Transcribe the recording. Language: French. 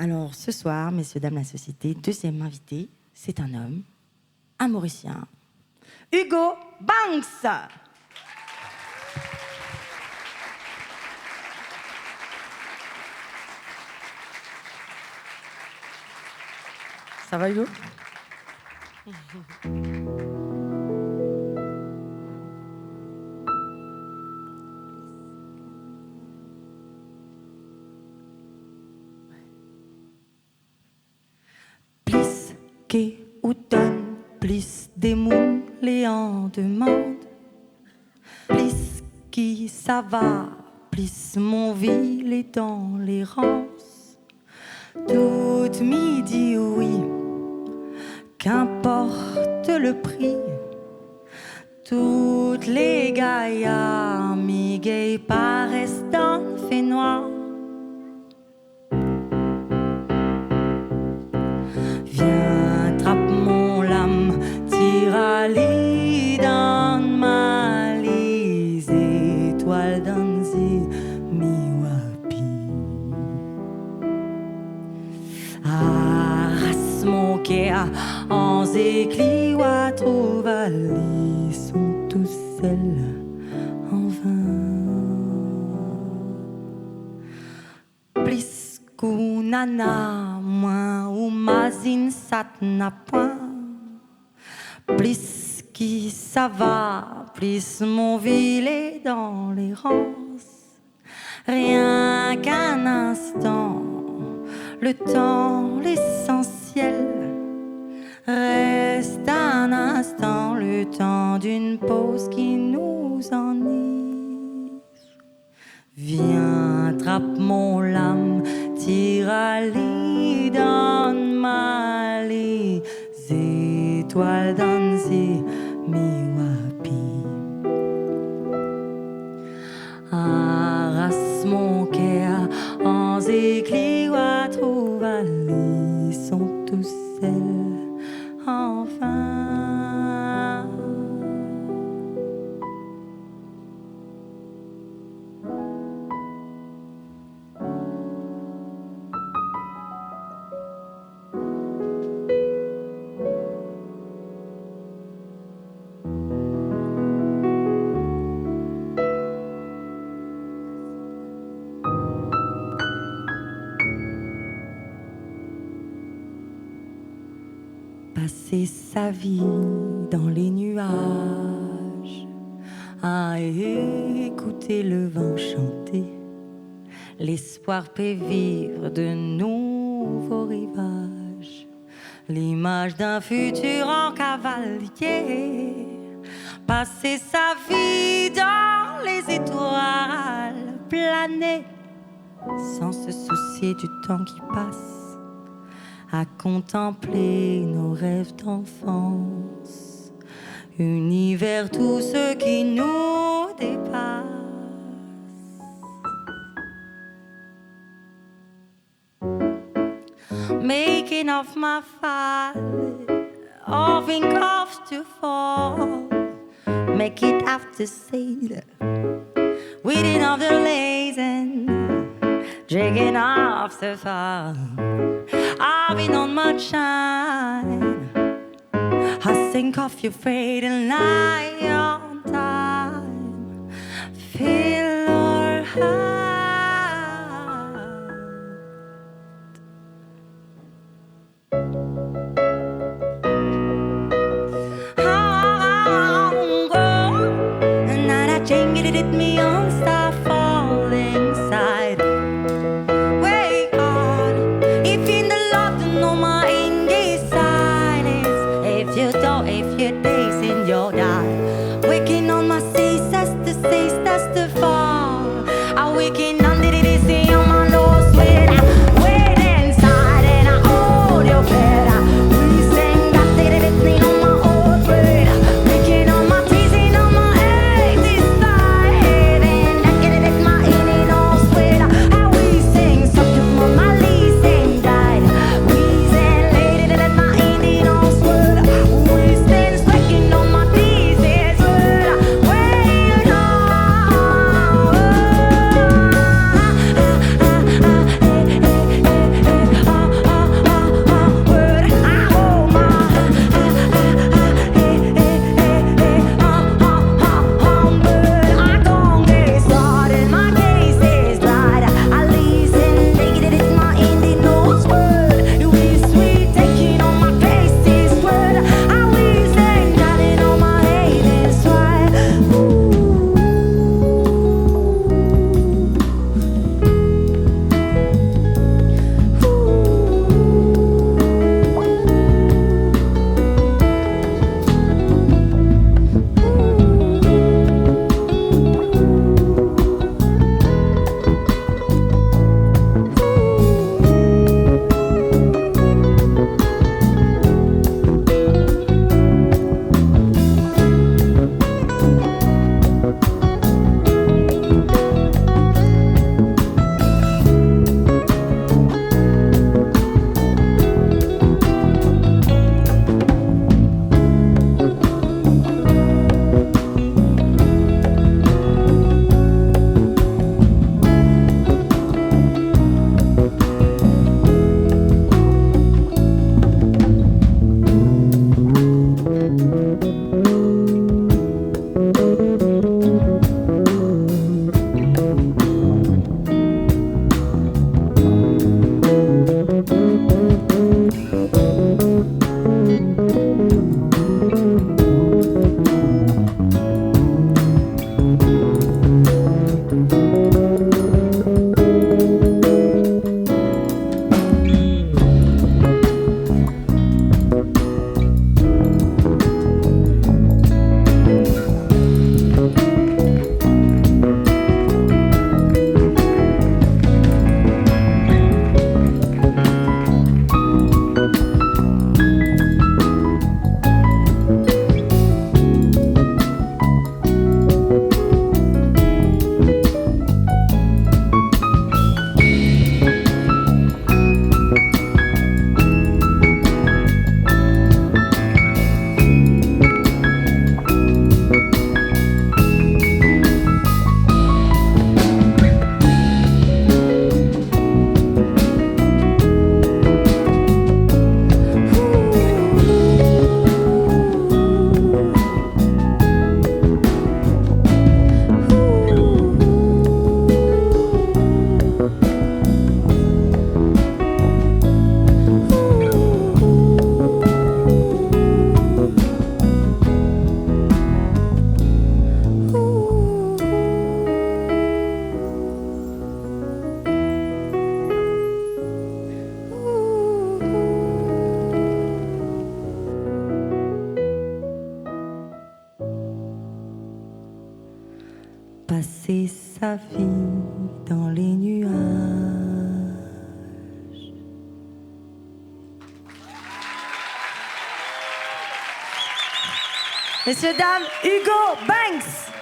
Alors ce soir, messieurs, dames, la société, deuxième invité, c'est un homme, un Mauricien, Hugo Banks. Ça va, Hugo? Plus qu'est automne, plus des moules les en demande. Plus qui ça va, plus mon ville est dans l'errance. Toute midi, oui, qu'importe le prix. Toutes les gaillards, mi-gays, paraissent dans le fait noir. Viens, trappe mon lame, tire à lit dans ma lise, étoile dans zi, mi-wapi. Arrasse mon cœur, en zécli, wa trouve à lit, sont tous seuls en vain. Plus qu'ou nana, moins ou mazine, ça n'a point. Plus qui ça va, plus mon ville est dans l'errance. Rien qu'un instant, le temps, l'essentiel. Reste un instant, le temps d'une pause qui nous enivre. Viens, trappe mon lame, tire à lit, donne ma lit, étoile dans zi, mi-wapi. Arrasse mon cœur, en zécli, wa trouve à lit, sont tous seuls, enfin. Passer sa vie dans les nuages, à écouter le vent chanter, l'espoir peut vivre de nouveaux rivages, l'image d'un futur en cavalier. Passer sa vie dans les étoiles, planer sans se soucier du temps qui passe, à contempler nos rêves d'enfance, univers tout ce qui nous dépasse. Making of my fall, offing off to fall, make it after sail, weeding off the lays and drinking off the fall. I've been on my shine. I think of your fate and lie on time. Feel our heart. And now that chain get it hit me on, start falling side. If your days in your die, waking on my seas, that's the fall. I waking under the sea on my low sweat. I wait inside and I hold your bed. We sing that they on my old bed. Waking on my teasing on my 80s side. And passer sa vie dans les nuages. Messieurs, dames, Hugo Banks.